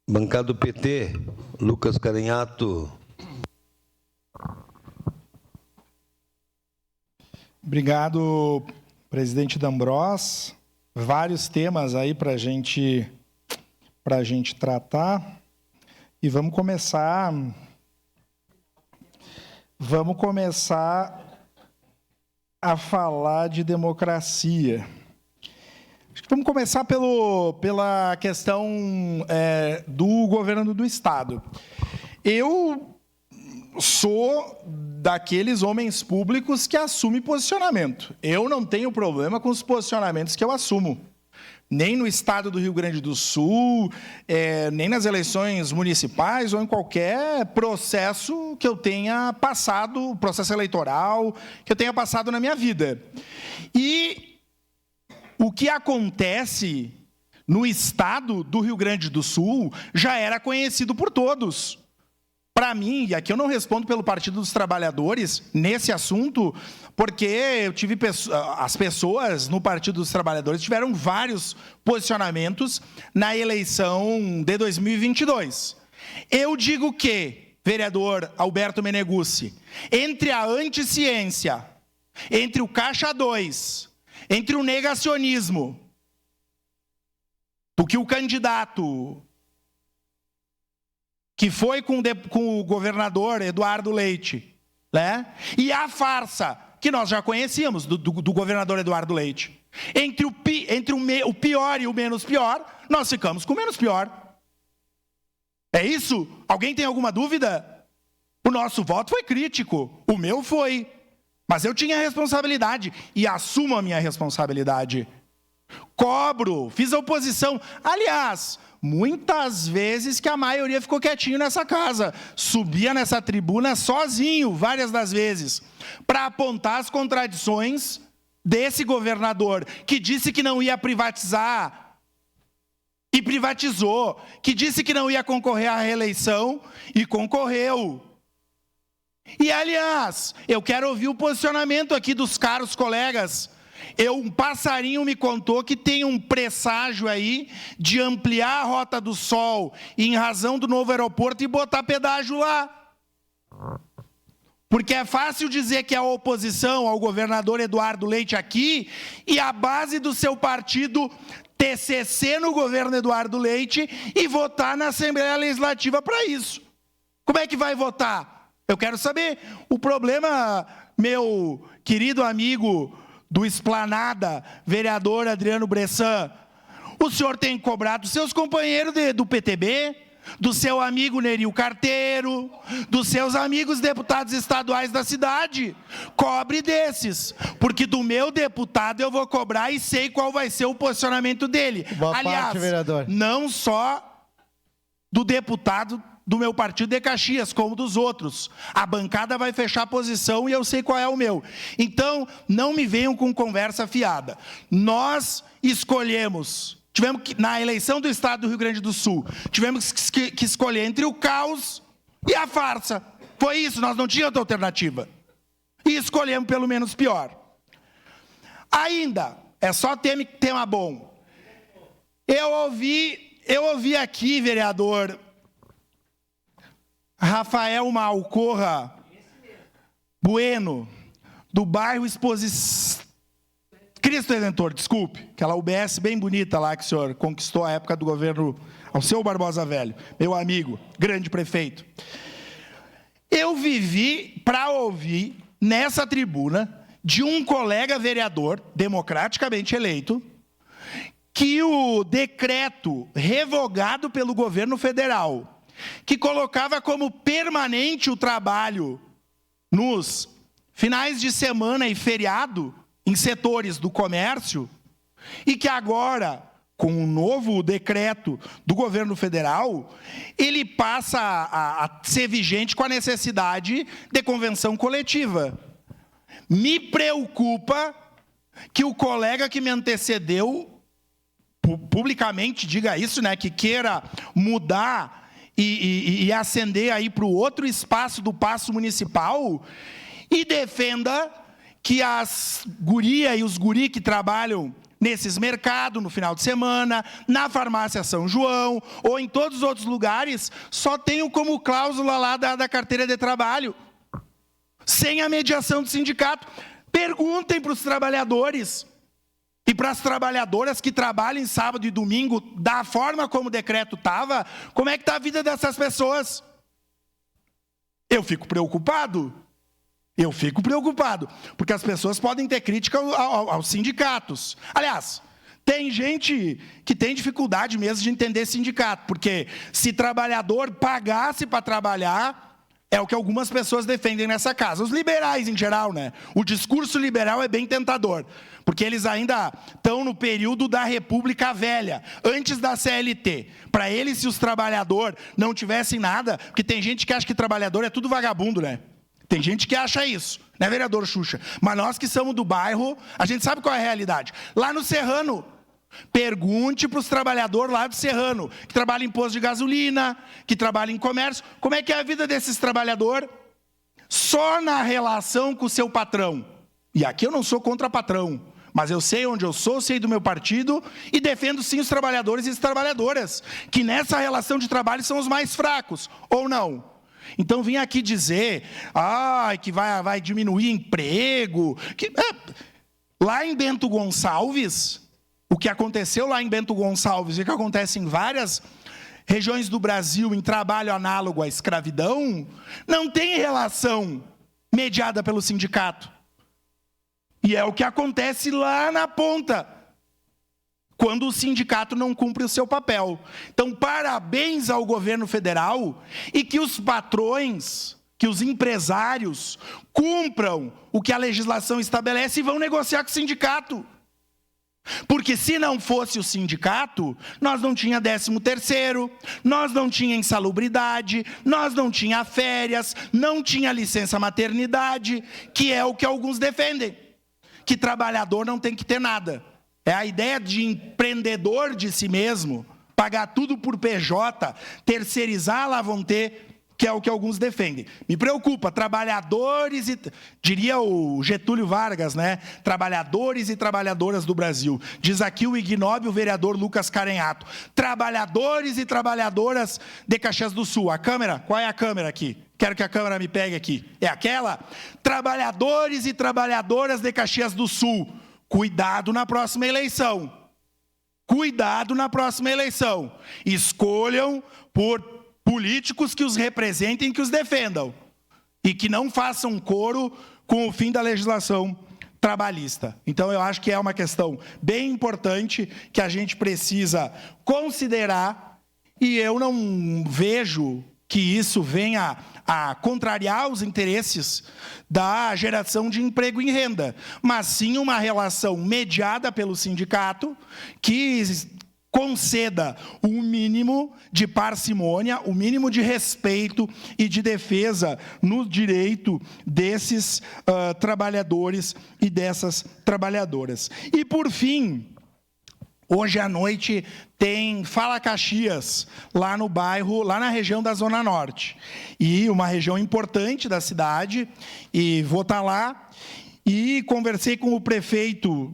Bancada do PT, Lucas Carenhato. Obrigado, presidente D'Ambros. Vários temas aí para a gente tratar. E vamos começar a falar de democracia. Acho que vamos começar pela questão do governo do Estado. Eu sou daqueles homens públicos que assumem posicionamento. Eu não tenho problema com os posicionamentos que eu assumo. Nem no Estado do Rio Grande do Sul, nem nas eleições municipais ou em qualquer processo que eu tenha passado, processo eleitoral, que eu tenha passado na minha vida. E o que acontece no Estado do Rio Grande do Sul já era conhecido por todos. Para mim, e aqui eu não respondo pelo Partido dos Trabalhadores nesse assunto, porque eu tive as pessoas no Partido dos Trabalhadores tiveram vários posicionamentos na eleição de 2022. Eu digo que, vereador Alberto Meneguzzi, entre a anticiência, entre o Caixa 2, entre o negacionismo, do que o candidato que foi com o governador Eduardo Leite, né? E a farsa, que nós já conhecíamos, do governador Eduardo Leite. Entre o pior e o menos pior, nós ficamos com o menos pior. É isso? Alguém tem alguma dúvida? O nosso voto foi crítico, o meu foi. Mas eu tinha responsabilidade e assumo a minha responsabilidade. Cobro, fiz a oposição. Aliás, muitas vezes que a maioria ficou quietinho nessa casa. Subia nessa tribuna sozinho, várias das vezes, para apontar as contradições desse governador, que disse que não ia privatizar e privatizou, que disse que não ia concorrer à reeleição e concorreu. E, aliás, eu quero ouvir o posicionamento aqui dos caros colegas. Um passarinho me contou que tem um presságio aí de ampliar a Rota do Sol em razão do novo aeroporto e botar pedágio lá. Porque é fácil dizer que é a oposição ao governador Eduardo Leite aqui e a base do seu partido TCC no governo Eduardo Leite e votar na Assembleia Legislativa para isso. Como é que vai votar? Eu quero saber. O problema, meu querido amigo do Esplanada, vereador Adriano Bressan, o senhor tem cobrado dos seus companheiros do PTB, do seu amigo Neril Carteiro, dos seus amigos deputados estaduais da cidade. Cobre desses, porque do meu deputado eu vou cobrar e sei qual vai ser o posicionamento dele. Boa Aliás, parte, vereador. Não só do deputado do meu partido de Caxias, como dos outros. A bancada vai fechar a posição e eu sei qual é o meu. Então, não me venham com conversa fiada. Nós escolhemos, na eleição do Estado do Rio Grande do Sul, tivemos que escolher entre o caos e a farsa. Foi isso, nós não tínhamos outra alternativa. E escolhemos pelo menos pior. Ainda, é só tema bom. Eu ouvi aqui, vereador Rafael Malcorra Bueno, do bairro Cristo Redentor, desculpe, aquela UBS bem bonita lá que o senhor conquistou à época do governo Alceu Barbosa Velho, meu amigo, grande prefeito. Eu vivi para ouvir nessa tribuna de um colega vereador, democraticamente eleito, que o decreto revogado pelo governo federal, que colocava como permanente o trabalho nos finais de semana e feriado em setores do comércio, e que agora, com o novo decreto do governo federal, ele passa a ser vigente com a necessidade de convenção coletiva. Me preocupa que o colega que me antecedeu publicamente diga isso, né, que queira mudar e ascender aí para o outro espaço do Paço Municipal e defenda que as gurias e os guri que trabalham nesses mercados no final de semana, na farmácia São João, ou em todos os outros lugares, só tenho como cláusula lá da carteira de trabalho, sem a mediação do sindicato. Perguntem para os trabalhadores e para as trabalhadoras que trabalham em sábado e domingo, da forma como o decreto estava, como é que está a vida dessas pessoas? Eu fico preocupado, porque as pessoas podem ter crítica aos sindicatos. Aliás, tem gente que tem dificuldade mesmo de entender sindicato, porque se trabalhador pagasse para trabalhar, é o que algumas pessoas defendem nessa casa. Os liberais, em geral, né? O discurso liberal é bem tentador, porque eles ainda estão no período da República Velha, antes da CLT. Para eles, se os trabalhadores não tivessem nada, porque tem gente que acha que trabalhador é tudo vagabundo, né? Tem gente que acha isso, né, vereador Xuxa? Mas nós que somos do bairro, a gente sabe qual é a realidade. Lá no Serrano, pergunte para os trabalhadores lá do Serrano, que trabalham em posto de gasolina, que trabalham em comércio, como é que é a vida desses trabalhadores? Só na relação com o seu patrão. E aqui eu não sou contra patrão, mas eu sei onde eu sou, sei do meu partido e defendo sim os trabalhadores e as trabalhadoras, que nessa relação de trabalho são os mais fracos, ou não? Então vim aqui dizer que vai diminuir emprego. Lá em Bento Gonçalves, o que aconteceu lá em Bento Gonçalves e o que acontece em várias regiões do Brasil em trabalho análogo à escravidão, não tem relação mediada pelo sindicato. E é o que acontece lá na ponta, quando o sindicato não cumpre o seu papel. Então, parabéns ao governo federal e que os patrões, que os empresários cumpram o que a legislação estabelece e vão negociar com o sindicato. Porque se não fosse o sindicato, nós não tinha 13º, nós não tinha insalubridade, nós não tinha férias, não tinha licença maternidade, que é o que alguns defendem, que trabalhador não tem que ter nada. É a ideia de empreendedor de si mesmo, pagar tudo por PJ, terceirizar, lá vão ter, que é o que alguns defendem. Me preocupa, trabalhadores e... Diria o Getúlio Vargas, né? Trabalhadores e trabalhadoras do Brasil. Diz aqui o ignóbil vereador Lucas Carenhato. Trabalhadores e trabalhadoras de Caxias do Sul. A câmera? Qual é a câmera aqui? Quero que a câmera me pegue aqui. É aquela? Trabalhadores e trabalhadoras de Caxias do Sul. Cuidado na próxima eleição. Cuidado na próxima eleição. Escolham por políticos que os representem e que os defendam. E que não façam coro com o fim da legislação trabalhista. Então, eu acho que é uma questão bem importante que a gente precisa considerar, e eu não vejo que isso venha a contrariar os interesses da geração de emprego e renda, mas sim uma relação mediada pelo sindicato que conceda o mínimo de parcimônia, o mínimo de respeito e de defesa no direito desses trabalhadores e dessas trabalhadoras. E, por fim, hoje à noite tem Fala Caxias, lá no bairro, lá na região da Zona Norte. E uma região importante da cidade, e vou estar lá. E conversei com o prefeito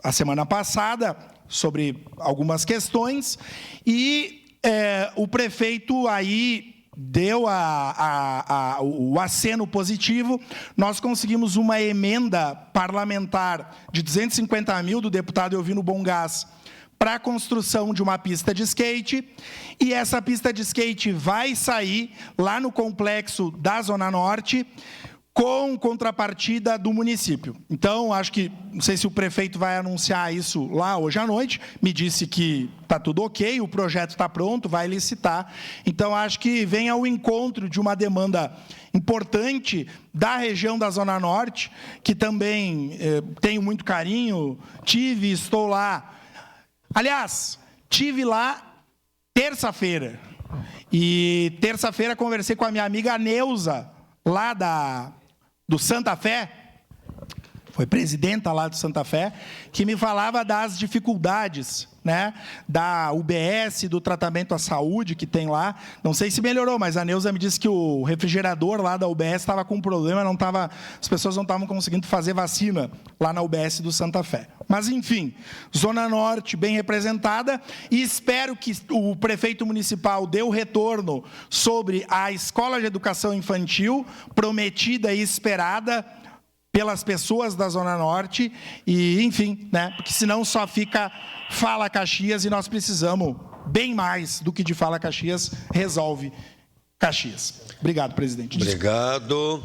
a semana passada sobre algumas questões, e o prefeito aí deu o aceno positivo. Nós conseguimos uma emenda parlamentar de 250 mil do deputado Elvino Bongás para a construção de uma pista de skate, e essa pista de skate vai sair lá no complexo da Zona Norte, com contrapartida do município. Então, acho que, não sei se o prefeito vai anunciar isso lá hoje à noite, me disse que está tudo ok, o projeto está pronto, vai licitar. Então, acho que vem ao encontro de uma demanda importante da região da Zona Norte, que também tenho muito carinho, estou lá. Aliás, tive lá terça-feira. E terça-feira conversei com a minha amiga Neuza, lá do Santa Fé. foi presidenta lá de Santa Fé, que me falava das dificuldades, né, da UBS, do tratamento à saúde que tem lá. Não sei se melhorou, mas a Neuza me disse que o refrigerador lá da UBS estava com problema, as pessoas não estavam conseguindo fazer vacina lá na UBS do Santa Fé. Mas, enfim, Zona Norte bem representada, e espero que o prefeito municipal dê o retorno sobre a Escola de Educação Infantil, prometida e esperada pelas pessoas da Zona Norte, e, enfim, né, porque senão só fica Fala Caxias, e nós precisamos bem mais do que de Fala Caxias resolve Caxias. Obrigado, presidente. Obrigado.